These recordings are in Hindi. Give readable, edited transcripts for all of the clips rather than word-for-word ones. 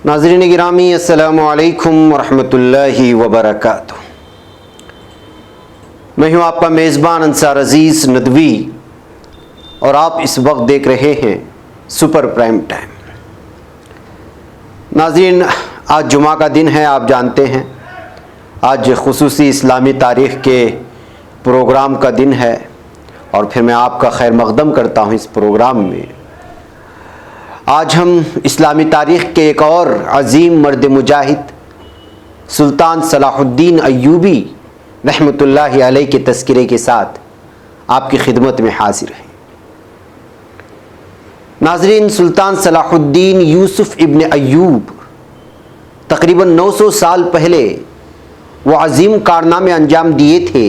नाज़रीन गिरामी अस्सलामु अलैकुम वरहमतुल्लाहि वबरकातुहू। मैं हूँ आपका मेज़बान अंसार अज़ीज़ नदवी और आप इस वक्त देख रहे हैं सुपर प्राइम टाइम। नाज़रीन, आज जुमा का दिन है, आप जानते हैं। आज खुसूसी इस्लामी तारीख़ के प्रोग्राम का दिन है और फिर मैं आपका खैर मक़दम करता हूँ इस प्रोग्राम में। आज हम इस्लामी तारीख़ के एक और अज़ीम मर्द मुजाहिद सुल्तान सलाहुद्दीन अय्यूबी रहमतुल्लाहि अलैह के तज़किरे के साथ आपकी खिदमत में हाजिर हैं। नाज़रीन, सुल्तान सलाहुद्दीन यूसुफ़ इब्न अय्यूब तकरीबन 900 साल पहले वो अज़ीम कारनामे अंजाम दिए थे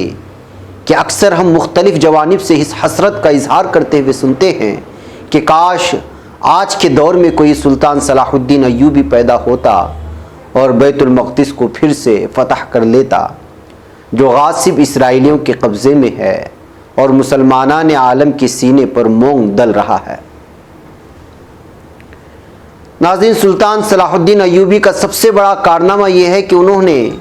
कि अक्सर हम मुख्तलिफ़ जवानिब से इस हसरत का इजहार करते हुए सुनते हैं कि काश आज के दौर में कोई सुल्तान सलाहुद्दीन अय्यूबी पैदा होता और बैतुल मक़दिस को फिर से फ़तह कर लेता, जो गासिब इसराइलियों के कब्ज़े में है और मुसलमानान आलम के सीने पर मोंग दल रहा है। नाज़रीन, सुल्तान सलाहुद्दीन अय्यूबी का सबसे बड़ा कारनामा यह है कि उन्होंने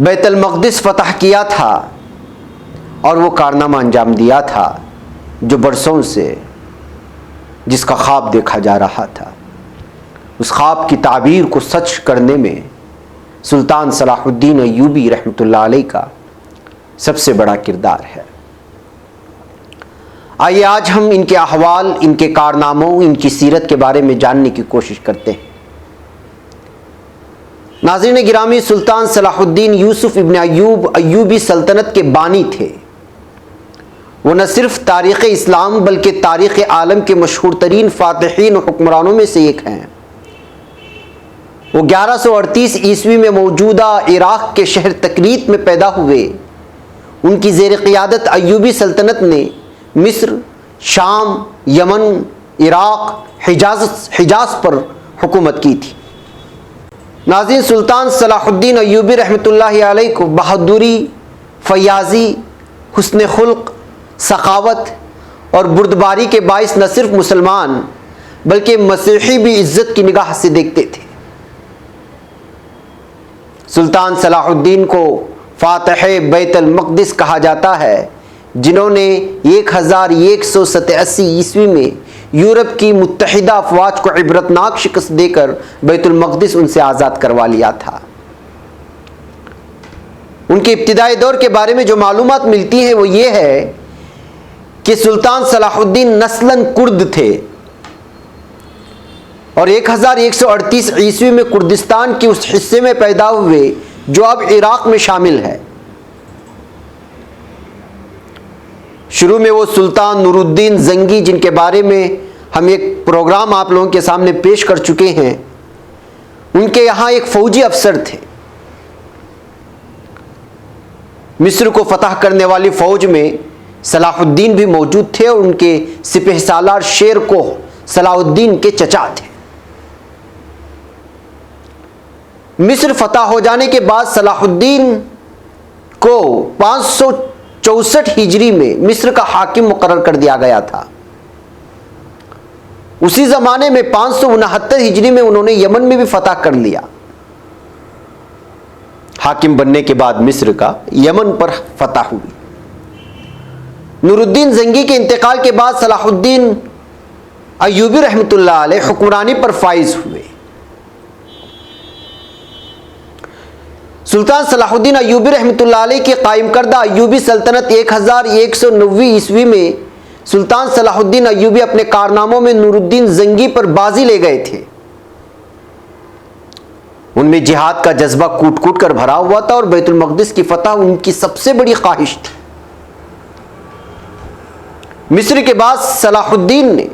बैतुल मक़दिस फ़तह किया था और वो कारनामा अंजाम दिया था जो बरसों से जिसका ख्वाब देखा जा रहा था। उस ख्वाब की ताबीर को सच करने में सुल्तान सलाहुद्दीन अय्यूबी रहमतुल्लाह अलैह का सबसे बड़ा किरदार है। आइए आज हम इनके अहवाल, इनके कारनामों, इनकी सीरत के बारे में जानने की कोशिश करते हैं। नाज़रीन गिरामी, सुल्तान सलाहुद्दीन यूसुफ़ इब्न अय्यूब अय्यूबी सल्तनत के बानी थे। वो न सिर्फ तारीख़ इस्लाम बल्कि तारीख़ आलम के मशहूर तरीन फ़ातिहीन हुक्मरानों में से एक हैं। वो 1138 ईस्वी में मौजूदा इराक़ के शहर तकरीत में पैदा हुए। उनकी ज़ेर क़ियादत अय्यूबी सल्तनत ने मिस्र, शाम, यमन, इराक़, हिजाज़ पर हुकूमत की थी। नाज़रीन, सुल्तान सलाहुद्दीन अय्यूबी रहमतुल्लाहि अलैह को बहादुरी, फ़याज़ी, हुस्न खुल्क़, सखावत और बुर्दबारी के बाइस न सिर्फ मुसलमान बल्कि मसीही भी इज्जत की निगाह से देखते थे। सुल्तान सलाहुद्दीन को फ़ातिह बैतुल मक़दिस कहा जाता है, जिन्होंने 1187 ईस्वी में यूरोप की मुत्तहिदा अफ़वाज को इबरतनाक शिकस्त देकर बैतुल मक़दिस उनसे आज़ाद करवा लिया था। उनके इब्तिदाई दौर के बारे में जो मालूमात मिलती हैं वो ये है कि सुल्तान सलाहुद्दीन नस्लन कुर्द थे और 1138 ईस्वी में कुर्दिस्तान के उस हिस्से में पैदा हुए जो अब इराक़ में शामिल है। शुरू में वो सुल्तान नूरुद्दीन ज़ंगी, जिनके बारे में हम एक प्रोग्राम आप लोगों के सामने पेश कर चुके हैं, उनके यहाँ एक फ़ौजी अफसर थे। मिस्र को फ़तह करने वाली फ़ौज में सलाहुद्दीन भी मौजूद थे और उनके सिपहसालार शेर को सलाहुद्दीन के चचा थे। मिस्र फ़तह हो जाने के बाद सलाहुद्दीन को 564 हिजरी में मिस्र का हाकिम मुकर्रर कर दिया गया था। उसी ज़माने में 569 हिजरी में उन्होंने यमन में भी फ़तह कर लिया। हाकिम बनने के बाद मिस्र का यमन पर फ़तह हुई। नूरुद्दीन ज़ंगी के इंतकाल के बाद सलाहुद्दीन अय्यूबी रहमतुल्लाह अलैह हुक्मरानी पर फाइज हुए। सुल्तान सलाहुद्दीन अय्यूबी रहमतुल्लाह अलैह की कायम करदा अय्यूबी सल्तनत 1190 ईस्वी में सुल्तान सलाहुद्दीन अय्यूबी अपने कारनामों में नूरुद्दीन ज़ंगी पर बाजी ले गए थे। उनमें जिहाद का जज्बा कूट कूट कर भरा हुआ था और बैतुल मक़दिस की फ़तह उनकी सबसे बड़ी ख्वाहिश थी। मिस्र के बाद सलाहुद्दीन ने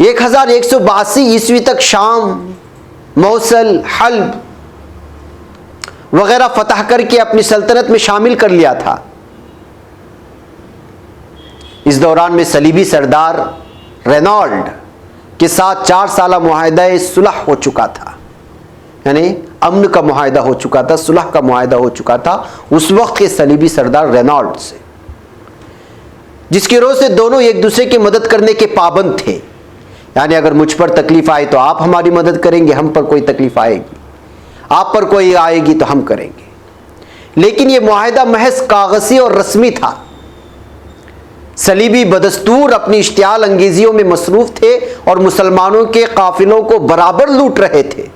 1182 ईस्वी तक शाम, मौसल, हल्ब वगैरह फ़तह करके अपनी सल्तनत में शामिल कर लिया था। इस दौरान में सलीबी सरदार रेनॉल्ड के साथ 4 साला मुआहदा सुलह हो चुका था, यानी अमन का मुआहदा हो चुका था, सुलह का मुआहदा हो चुका था उस वक्त के सलीबी सरदार रेनॉल्ड से, जिसकी रोज से दोनों एक दूसरे की मदद करने के पाबंद थे। यानी अगर मुझ पर तकलीफ आए तो आप हमारी मदद करेंगे, हम पर कोई तकलीफ आएगी, आप पर कोई आएगी तो हम करेंगे। लेकिन यह मुआहिदा महज कागजी और रस्मी था। सलीबी बदस्तूर अपनी इश्तियाल अंगेजियों में मसरूफ थे और मुसलमानों के काफिलों को बराबर लूट रहे थे,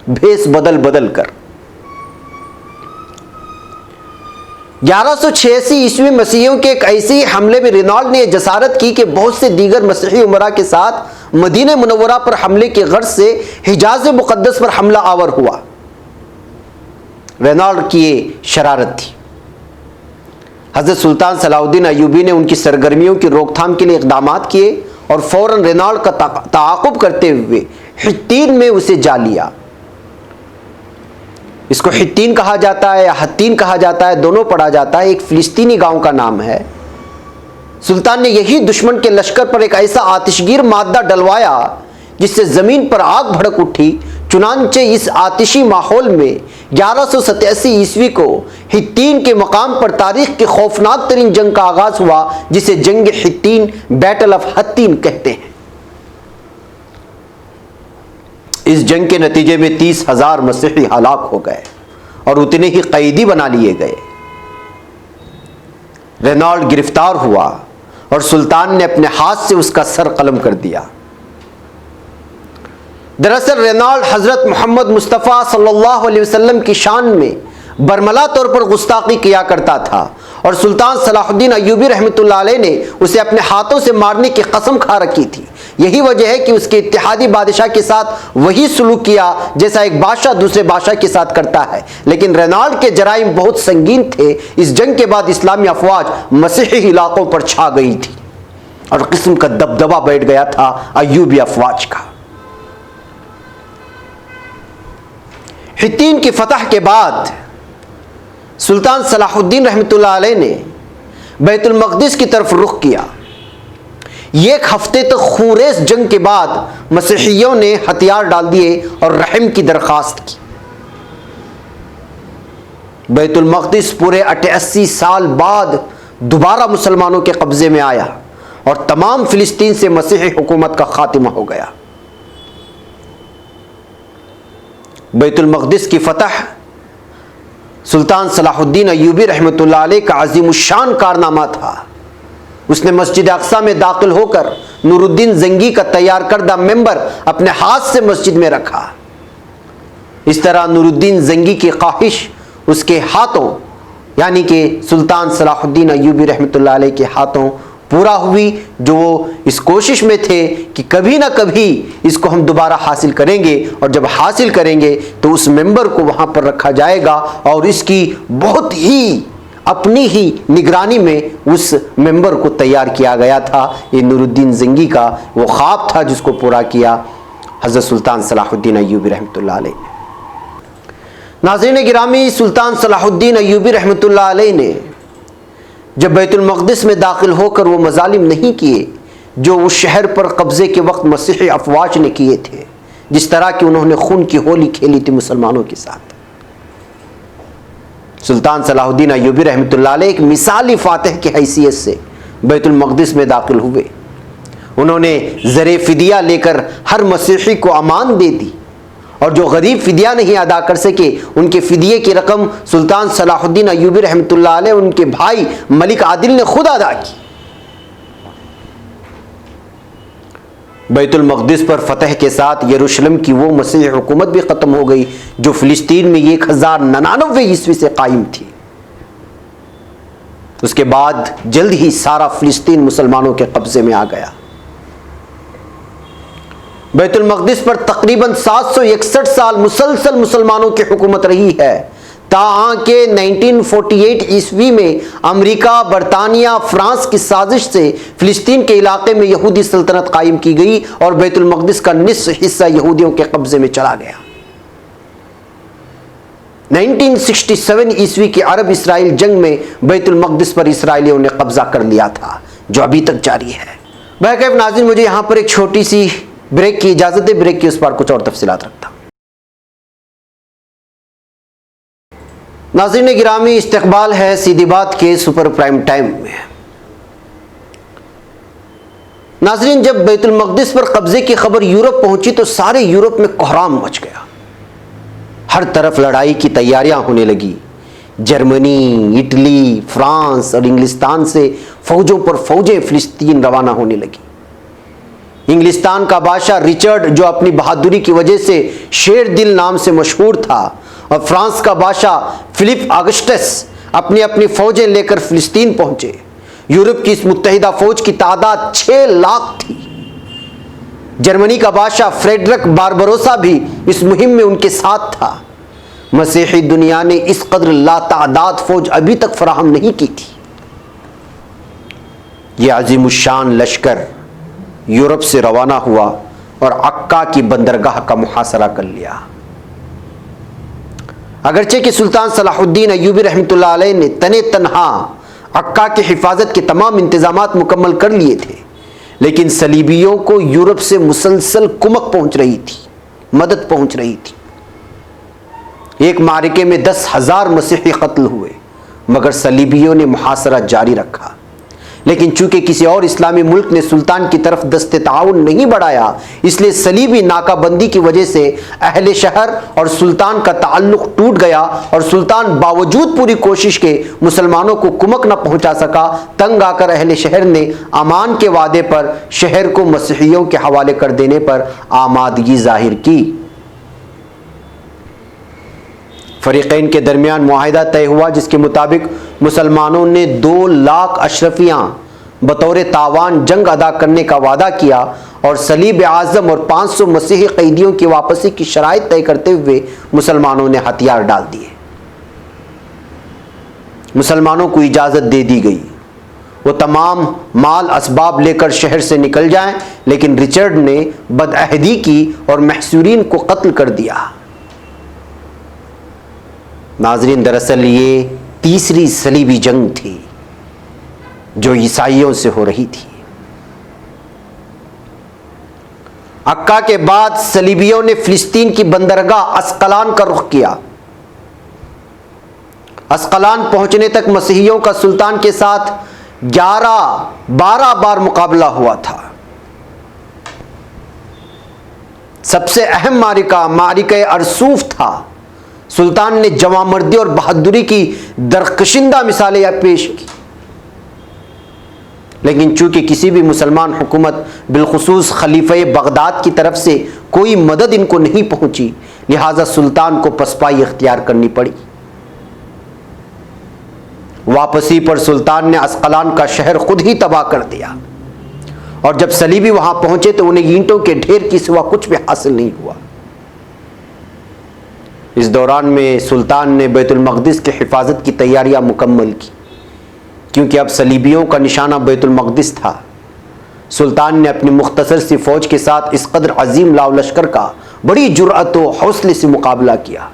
भेस बदल बदल कर। 1186 ईस्वी मसीहियों के एक ऐसे हमले में रेनॉल्ड ने जसारत की कि बहुत से दीगर मसीही उमरा के साथ मदीने मुनव्वरा पर हमले की गर्ज से हिजाज मुकद्दस पर हमला आवर हुआ। रेनॉल्ड की ये शरारत थी। हजरत सुल्तान सलाहुद्दीन अय्यूबी ने उनकी सरगर्मियों की रोकथाम के लिए इक़दामात किए और फौरन रेनॉल्ड का ताक़ुब करते हुए हित्तीन में उसे जा लिया। इसको हित्तीन कहा जाता है या हत्तीन कहा जाता है, दोनों पढ़ा जाता है। एक फिलिस्तीनी गांव का नाम है। सुल्तान ने यही दुश्मन के लश्कर पर एक ऐसा आतिशगीर मादा डलवाया जिससे जमीन पर आग भड़क उठी। चुनांचे इस आतिशी माहौल में 1187 ईस्वी को हित्तीन के मकाम पर तारीख के खौफनाक तरीन जंग का आगाज हुआ, जिसे जंग हित्तीन, बैटल ऑफ हत्तीन कहते हैं। इस जंग के नतीजे में 30,000 मसीही हलाक हो गए और उतने ही कैदी बना लिए गए। रेनॉल्ड गिरफ्तार हुआ और सुल्तान ने अपने हाथ से उसका सर कलम कर दिया। दरअसल रेनॉल्ड हजरत मोहम्मद मुस्तफ़ा सल्लल्लाहु अलैहि वसल्लम की शान में बरमला तौर पर गुस्ताखी किया करता था और सुल्तान सलाहुद्दीन अय्यूबी रहमतुल्लाह अलैह ने उसे अपने हाथों से मारने की कसम खा रखी थी। यही वजह है कि उसके इत्तेहादी बादशाह के साथ वही सलूक किया जैसा एक बादशाह दूसरे बादशाह के साथ करता है। लेकिन रेनॉल्ड के जराइम बहुत संगीन थे। इस जंग के बाद इस्लामी अफवाज मसीही इलाकों पर छा गई थी और किस्म का दबदबा बैठ गया था अय्यूबी अफवाज का। हित्तीन की फतह के बाद सुल्तान सलाहुद्दीन रहमतुल्लाह अलैह ने बैतुल मक़दिस की तरफ रुख किया। एक हफ्ते तक खूरेस जंग के बाद मसीहियों ने हथियार डाल दिए और रहम की दरखास्त की। बैतुल मक़दिस पूरे 88 साल बाद दोबारा मुसलमानों के कब्जे में आया और तमाम फिलिस्तीन से मसीही हुकूमत का खात्मा हो गया। बैतुल मक़दिस की फतह सुल्तान सलाहुद्दीन अय्यूबी रहमतुल्लाह अलैह का अज़ीमुश्शान कारनामा था। उसने मस्जिद अक़सा में दाखिल होकर नूरुद्दीन ज़ंगी का तैयार करदा मेंबर अपने हाथ से मस्जिद में रखा। इस तरह नूरुद्दीन ज़ंगी की ख्वाहिश उसके हाथों यानी कि सुल्तान सलाहुद्दीन अय्यूबी रहमतुल्लाह अलैह के हाथों पूरा हुई, जो वो इस कोशिश में थे कि कभी ना कभी इसको हम दोबारा हासिल करेंगे और जब हासिल करेंगे तो उस मेंबर को वहाँ पर रखा जाएगा और इसकी बहुत ही अपनी ही निगरानी में उस मेंबर को तैयार किया गया था। ये नूरुद्दीन ज़ंगी का वो ख्वाब था जिसको पूरा किया हज़रत सुल्तान सलाहुद्दीन अय्यूबी रहमतुल्लाह अलैह। नाज़रीन गिरामी, सुल्तान सलाहुद्दीन अय्यूबी रहमतुल्लाह अलैह ने जब बैतुल मक़दिस में दाखिल होकर वो मज़ालिम नहीं किए जो उस शहर पर कब्ज़े के वक्त मसीही अफवाज ने किए थे, जिस तरह की उन्होंने खून की होली खेली थी मुसलमानों के साथ। सुल्तान सलाहुद्दीन अय्यूबी रहमतुल्लाह अलैह एक मिसाली फातिह की हैसियत से बैतुल मक़दिस में दाखिल हुए। उन्होंने ज़रे फ़िदिया लेकर हर मसीही को अमान दे दी और जो गरीब फ़िदिया नहीं अदा कर सके उनके फ़िदिये की रकम सुल्तान सलाहुद्दीन अय्यूबी रहमतुल्लाह अलैह उनके भाई मलिक आदिल ने खुद अदा की। बैतुल मक़दिस पर फतह के साथ यरूशलेम की वो मसीही हुकूमत भी ख़त्म हो गई जो फ़िलिस्तीन में 1099 ईस्वी से कायम थी। उसके बाद जल्द ही सारा फ़िलिस्तीन मुसलमानों के कब्ज़े में आ गया। बैतुल मक़दिस पर तकरीबन 761 साल मुसलसल मुसलमानों की हुकूमत रही है, ताआ के 1948 ईस्वी में अमेरिका, बरतानिया, फ्रांस की साजिश से फ़िलिस्तीन के इलाके में यहूदी सल्तनत कायम की गई और बैतुल मक़दिस का निस्फ हिस्सा यहूदियों के कब्ज़े में चला गया। 1967 ईस्वी की अरब इसराइल जंग में बैतुल मक़दिस पर इसराइलियों ने कब्ज़ा कर लिया था, जो अभी तक जारी है। बहरकैफ नाज़रीन, मुझे यहाँ पर एक छोटी सी ब्रेक की इजाज़त है। ब्रेक की उस पर कुछ और तफसीलात रखता हूँ। नाज़रीन गिरामी, इस्तक़बाल है सीधी बात के सुपर प्राइम टाइम में। नाज़रीन, जब बैतुल मक़दिस पर कब्जे की खबर यूरोप पहुंची तो सारे यूरोप में कोहराम मच गया। हर तरफ लड़ाई की तैयारियां होने लगी। जर्मनी, इटली, फ्रांस और इंग्लिस्तान से फौजों पर फौजें फिलिस्तीन रवाना होने लगी। इंग्लिस्तान का बादशाह रिचर्ड, जो अपनी बहादुरी की वजह से शेर दिल नाम से मशहूर था, और फ्रांस का बादशाह फिलिप ऑगस्टस अपनी अपनी फौजें लेकर फिलिस्तीन पहुंचे। यूरोप की इस मुत्तहिदा फौज की तादाद 6 लाख थी। जर्मनी का बादशाह फ्रेडरिक बारबरोसा भी इस मुहिम में उनके साथ था। मसीही दुनिया ने इस कदर लातादाद फौज अभी तक फराहम नहीं की थी। यह अजीमुशान लश्कर यूरोप से रवाना हुआ और अक्का की बंदरगाह का मुहासरा कर लिया। अगरचे कि सुल्तान सलाहुद्दीन अय्यूबी रहमतुल्लाह अलैह ने तने तन्हा अक्का की हिफाजत के तमाम इंतजामात मुकम्मल कर लिए थे, लेकिन सलीबियों को यूरोप से मुसलसल कुमक पहुंच रही थी, मदद पहुंच रही थी। एक मारिके में 10,000 मसीही कत्ल हुए, मगर सलीबियों ने मुहासरा जारी रखा। लेकिन चूंकि किसी और इस्लामी मुल्क ने सुल्तान की तरफ दस्ते ताउन नहीं बढ़ाया, इसलिए सलीबी नाकाबंदी की वजह से अहले शहर और सुल्तान का ताल्लुक टूट गया और सुल्तान बावजूद पूरी कोशिश के मुसलमानों को कुमक न पहुंचा सका। तंग आकर अहले शहर ने अमान के वादे पर शहर को मसीहियों के हवाले कर देने पर आमादगी जाहिर की। फरीकैन के दरमियान मुआहिदा तय हुआ, जिसके मुताबिक मुसलमानों ने 2 लाख अशरफियाँ बतौर तावान जंग अदा करने का वादा किया और सलीब आज़म और 500 मसीही कैदियों की वापसी की शराइत तय करते हुए मुसलमानों ने हथियार डाल दिए। मुसलमानों को इजाज़त दे दी गई वो तमाम माल असबाब लेकर शहर से निकल जाएं, लेकिन रिचर्ड ने बदअहदी की और महसूरीन को कत्ल कर दिया। नाजरीन, दरअसल ये तीसरी सलीबी जंग थी जो ईसाइयों से हो रही थी। अक्का के बाद सलीबियों ने फिलिस्तीन की बंदरगाह अस्कलान का रुख किया। अस्कलान पहुंचने तक मसीहियों का सुल्तान के साथ 11-12 बार मुकाबला हुआ था। सबसे अहम मारिका अरसूफ था। सुल्तान ने जवामर्दी और बहादुरी की दरकशिंदा मिसालें पेश की, लेकिन चूंकि किसी भी मुसलमान हुकूमत बिलखुसूस खलीफे बगदाद की तरफ से कोई मदद इनको नहीं पहुंची, लिहाजा सुल्तान को पसपाई इख्तियार करनी पड़ी। वापसी पर सुल्तान ने अस्कलान का शहर खुद ही तबाह कर दिया और जब सलीबी वहां पहुंचे तो उन्हें ईंटों के ढेर की सिवा कुछ भी हासिल नहीं हुआ। इस दौरान में सुल्तान ने बैतुल मक़दिस की हिफाजत की तैयारियां मुकम्मल की, क्योंकि अब सलीबियों का निशाना बैतुल मक़दिस था। सुल्तान ने अपनी मुख्तसर सी फौज के साथ इस कदर अजीम लाव लश्कर का बड़ी जुर्अत व हौसले से मुकाबला किया।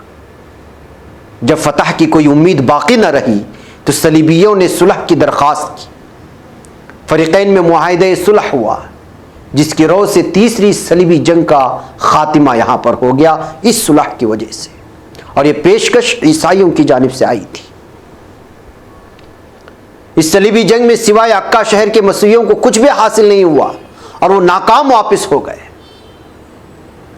जब फतह की कोई उम्मीद बाकी न रही तो सलीबियों ने सुलह की दरख्वास्त की। फरीकैन में मुआहिदा सुलह हुआ, जिसकी रो से तीसरी सलीबी जंग का खातिमा यहां पर हो गया इस सुलह की वजह से, और यह पेशकश ईसाइयों की जानिब से आई थी। इस सलीबी जंग में सिवाय अक्का शहर के मसीहियों को कुछ भी हासिल नहीं हुआ और वो नाकाम वापस हो गए।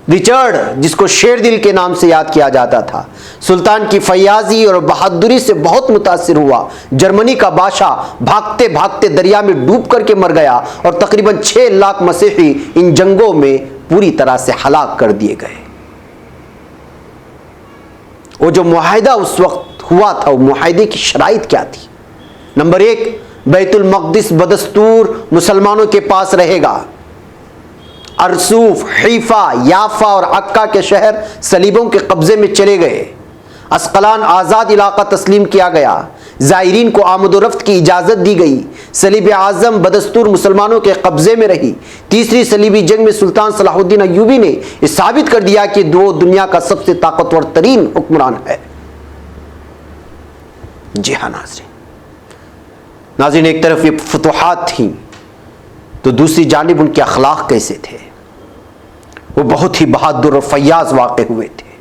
रिचर्ड, जिसको शेर दिल के नाम से याद किया जाता था, सुल्तान की फयाजी और बहादुरी से बहुत मुतासिर हुआ। जर्मनी का बादशाह भागते भागते दरिया में डूब करके मर गया और तकरीबन 6 लाख मसीही इन जंगों में पूरी तरह से हलाक कर दिए गए। वो जो मुआहिदा उस वक्त हुआ था, वो मुआहिदे की शराइत क्या थी? नंबर 1, बैतुल मक़दिस बदस्तूर मुसलमानों के पास रहेगा। अरसूफ, हैफा, याफा और अक्का के शहर सलीबों के कब्जे में चले गए। अस्कलान आज़ाद इलाका तस्लीम किया गया। ज़ायरीन को आमद-ओ-रफ्त की इजाज़त दी गई। सलीब आज़म बदस्तूर मुसलमानों के कब्जे में रही। तीसरी सलीबी जंग में सुल्तान सलाहुद्दीन अय्यूबी ने यह साबित कर दिया कि वो दुनिया का सबसे ताकतवर तरीन हुक्मरान है। जी हाँ नाज़रीन, एक तरफ ये फतुहात थी तो दूसरी जानिब उनके अखलाक कैसे थे। वो बहुत ही बहादुर और फयाज वाक़े हुए थे।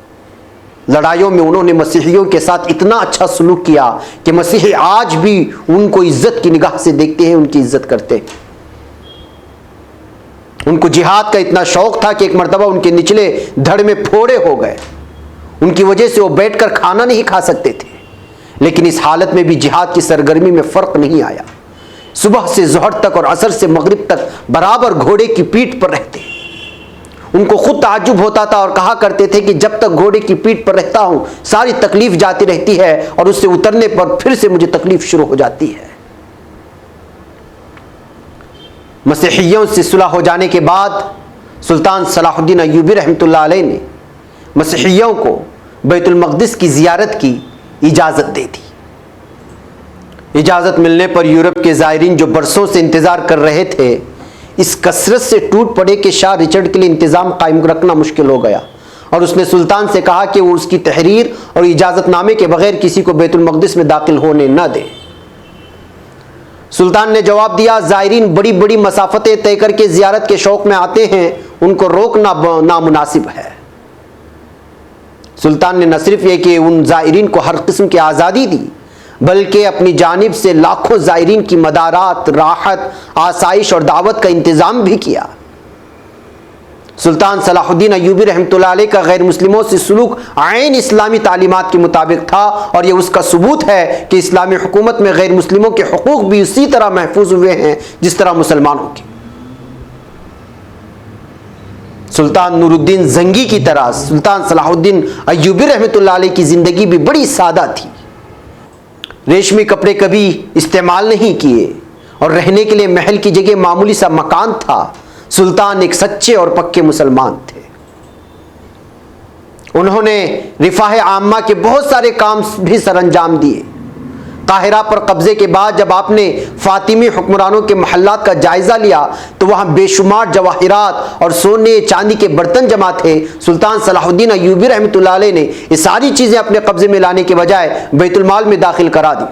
लड़ाइयों में उन्होंने मसीहियों के साथ इतना अच्छा सलूक किया कि मसीही आज भी उनको इज्जत की निगाह से देखते हैं, उनकी इज्जत करते हैं। उनको जिहाद का इतना शौक था कि एक मर्तबा उनके निचले धड़ में फोड़े हो गए। उनकी वजह से वो बैठकर खाना नहीं खा सकते थे, लेकिन इस हालत में भी जिहाद की सरगर्मी में फर्क नहीं आया। सुबह से ज़ोहर तक और असर से मगरिब तक बराबर घोड़े की पीठ पर रहते। उनको खुद ताज्जुब होता था और कहा करते थे कि जब तक घोड़े की पीठ पर रहता हूं सारी तकलीफ जाती रहती है और उससे उतरने पर फिर से मुझे तकलीफ शुरू हो जाती है। मसीहियों से सुलह हो जाने के बाद सुल्तान सलाहुद्दीन अय्यूबी रहमतुल्लाह अलैह ने मसीहियों को बैतुल मक़दिस की ज़ियारत की इजाज़त दे दी। इजाज़त मिलने पर यूरोप के ज़ायरीन जो बरसों से इंतज़ार कर रहे थे, इस कसरत से टूट पड़े कि शाह रिचर्ड के लिए इंतज़ाम कायम रखना मुश्किल हो गया और उसने सुल्तान से कहा कि वो उसकी तहरीर और इजाज़तनामे के बगैर किसी को बैतुल मक़दिस में दाखिल होने न दे। सुल्तान ने जवाब दिया, ज़ायरीन बड़ी बड़ी मसाफतें तय करके ज़ियारत के शौक़ में आते हैं, उनको रोकना नामुनासिब है। सुल्तान ने न सिर्फ ये कि उन ज़ायरीन को हर किस्म की आज़ादी दी, बल्कि अपनी जानिब से लाखों ज़ायरीन की मदारात, राहत, आसाइश और दावत का इंतज़ाम भी किया। सुल्तान सलाहुद्दीन अय्यूबी रहमतुल्लाह अलैह का गैर मुस्लिमों से सुलूक आइन इस्लामी तालीमात के मुताबिक था और यह उसका सबूत है कि इस्लामी हुकूमत में गैर मुस्लिमों के हुकूक भी उसी तरह महफूज हुए हैं जिस तरह मुसलमानों के। सुल्तान नूरुद्दीन जंगी की तरह सुल्तान सलाहुद्दीन अय्यूबी रहमतुल्लाह अलैह की ज़िंदगी भी बड़ी सादा थी। रेशमी कपड़े कभी इस्तेमाल नहीं किए और रहने के लिए महल की जगह मामूली सा मकान था। सुल्तान एक सच्चे और पक्के मुसलमान थे। उन्होंने रिफाह आम्मा के बहुत सारे काम भी सरअंजाम दिए। काहिरा पर कब्जे के बाद जब आपने फातिमी हुक्मरानों के महल्लात का जायजा लिया तो वहां बेशुमार जवाहिरात और सोने चांदी के बर्तन जमा थे। सुल्तान सलाहुद्दीन अय्यूबी रहमतुल्लाह अलैह ने ये सारी चीजें अपने कब्जे में लाने के बजाय बैतुल माल में दाखिल करा दी।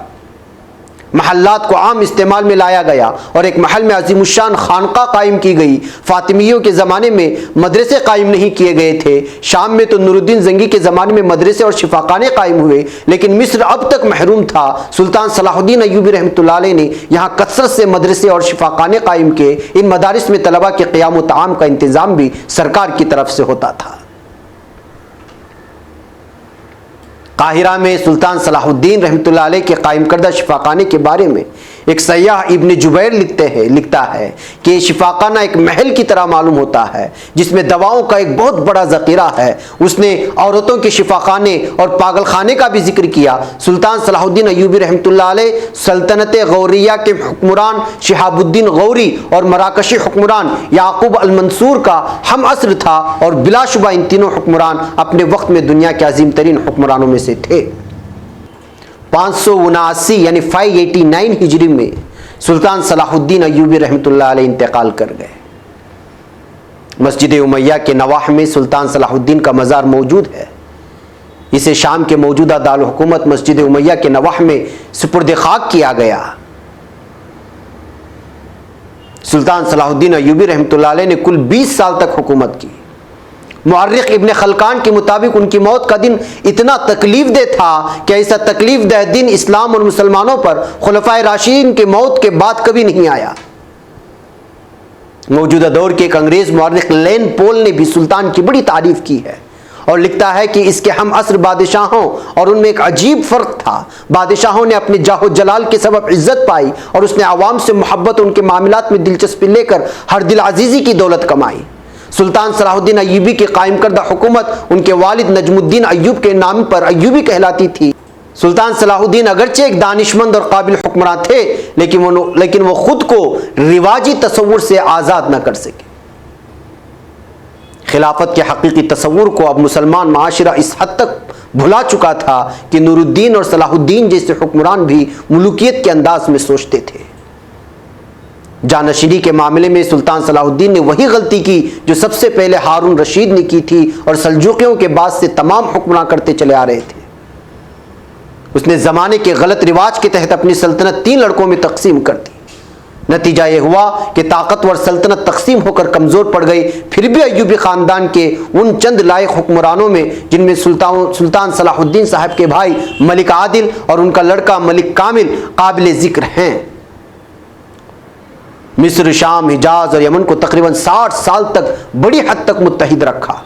महल्लात को आम इस्तेमाल में लाया गया और एक महल में अजीमुशान खानका कायम की गई। फातिमियों के ज़माने में मदरसे कायम नहीं किए गए थे। शाम में तो नूरुद्दीन जंगी के ज़माने में मदरसे और शिफाखाने कायम हुए, लेकिन मिस्र अब तक महरूम था। सुल्तान सलाहुद्दीन अय्यूबी रहमतुल्लाह अलैह ने यहाँ कसरत से मदरसे और शिफाखाने कायम किए। इन मदारिस में तलबा के क़ियाम व ताम का इंतज़ाम भी सरकार की तरफ से होता था। काहिरा में सुल्तान सलाहुद्दीन रहमतुल्लाह अलैह के कायम करदा शिफाखाने के बारे में एक सयाह इब्न जुबैर लिखता है कि शिफाखाना एक महल की तरह मालूम होता है जिसमें दवाओं का एक बहुत बड़ा ज़ख़ीरा है। उसने औरतों के शिफाखाने और पागलखाने का भी जिक्र किया। सुल्तान सलाहुद्दीन अय्यूबी रहमतुल्लाह अलैह सल्तनत गौरिया के हुक्मरान शिहाबुद्दीन गौरी और मराकशी हुक्मरान याकूब अल मंसूर का हम असर था और बिलाशुबा इन तीनों हुक्मरान अपने वक्त में दुनिया के अजीम तरीन हुक्मरानों में से थे। 579 यानी 589 हिजरी में सुल्तान सलाहुद्दीन अय्यूबी रहमतुल्लाह अलैह इंतकाल कर गए। मस्जिद उमैया के नवाह में सुल्तान सलाहुद्दीन का मज़ार मौजूद है। इसे शाम के मौजूदा दारुल हुकूमत मस्जिद उमैया के नवाह में सुपुर्द खाक किया गया। सुल्तान सलाहुद्दीन अय्यूबी रहमतुल्लाह अलैह ने कुल 20 साल तक हुकूमत की। मुअर्रिख इब्न खलकान के मुताबिक उनकी मौत का दिन इतना तकलीफ दह था कि ऐसा तकलीफ दह दिन इस्लाम और मुसलमानों पर खुलफाए राशिदीन के मौत के बाद कभी नहीं आया। मौजूदा दौर के एक अंग्रेज मुअर्रिख लेन पोल ने भी सुल्तान की बड़ी तारीफ की है और लिखता है कि इसके हम असर बादशाहों और उनमें एक अजीब फ़र्क था। बादशाहों ने अपने जाहो जलाल के सबब इज्जत पाई और उसने आवाम से मोहब्बत, उनके मामलात में दिलचस्पी लेकर हर दिल अजीज़ी की दौलत कमाई। सुल्तान सलाहुद्दीन अय्यूबी की कायम करदा हुकूमत उनके वालिद नजमुद्दीन अय्यूब के नाम पर अय्यूबी कहलाती थी। सुल्तान सलाहुद्दीन अगरचे एक दानिशमंद और काबिल हुक्मरान थे, लेकिन वो खुद को रिवाजी तसव्वुर से आज़ाद न कर सके। खिलाफत के हकीकी तसव्वुर को अब मुसलमान माशरा इस हद तक भुला चुका था कि नूरुद्दीन और सलाहुद्दीन जैसे हुक्मरान भी मुल्कियत के अंदाज में सोचते थे। जानशीनी के मामले में सुल्तान सलाहुद्दीन ने वही गलती की जो सबसे पहले हारून रशीद ने की थी और सल्जूकियों के बाद से तमाम हुक्मरान करते चले आ रहे थे। उसने ज़माने के गलत रिवाज के तहत अपनी सल्तनत 3 लड़कों में तकसीम कर दी। नतीजा यह हुआ कि ताकतवर सल्तनत तकसीम होकर कमज़ोर पड़ गई। फिर भी अय्यूबी ख़ानदान के उन चंद लायक हुक्मरानों में, जिनमें सुल्तान सलाहुद्दीन साहब के भाई मलिक आदिल और उनका लड़का मलिक कामिल काबिल ज़िक्र हैं। मिस्र, शाम, हिजाज और यमन को तकरीबन 60 साल तक बड़ी हद तक मुत्तहिद रखा।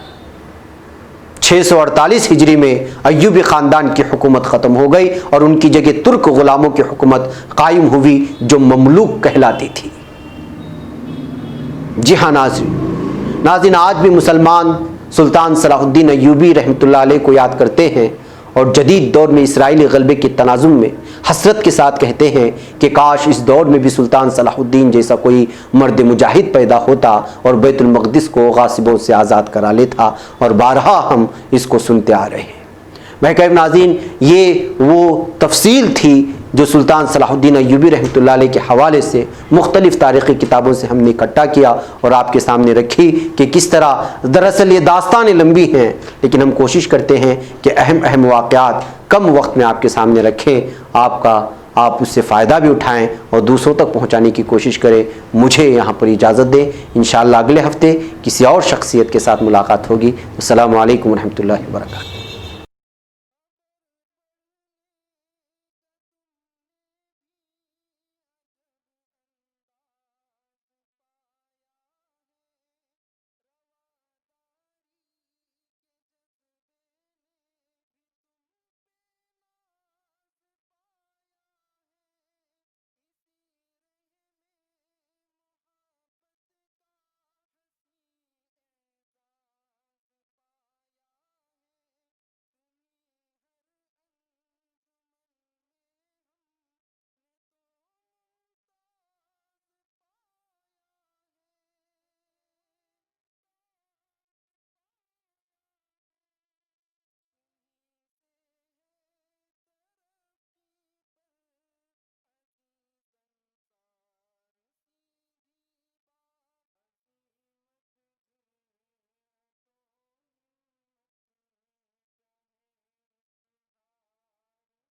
648 हिजरी में अय्यूबी ख़ानदान की हुकूमत ख़त्म हो गई और उनकी जगह तुर्क ग़ुलामों की हुकूमत कायम हुई जो ममलूक कहलाती थी। जी हाँ नाज़रीन, आज भी मुसलमान सुल्तान सलाहुद्दीन अय्यूबी रहमतुल्लाह अलैह को याद करते हैं और जदीद दौर में इसराइली गलबे के तनाजुम में हसरत के साथ कहते हैं कि काश इस दौर में भी सुल्तान सलाहुद्दीन जैसा कोई मर्द मुजाहिद पैदा होता और बैतुल मक़दिस को गासिबों से आज़ाद करा लेता। और बारहा हम इसको सुनते आ रहे हैं। महकम नाज़रीन, ये वो तफसील थी जो सुल्तान सलाहुद्दीन अय्यूबी रहमतुल्लाह अलैह के हवाले से मुख्तलिफ़ तारीख़ी किताबों से हमने इकट्ठा किया और आपके सामने रखी कि किस तरह, दरअसल ये दास्तानें लंबी हैं लेकिन हम कोशिश करते हैं कि अहम अहम वाक़यात कम वक्त में आपके सामने रखें, आप उससे फ़ायदा भी उठाएं और दूसरों तक पहुंचाने की कोशिश करें। मुझे यहाँ पर इजाज़त दें। इंशाअल्लाह अगले हफ्ते किसी और शख्सियत के साथ मुलाकात होगी। अस्सलामु अलैकुम रहमतुल्लाहि व बरकातुहू।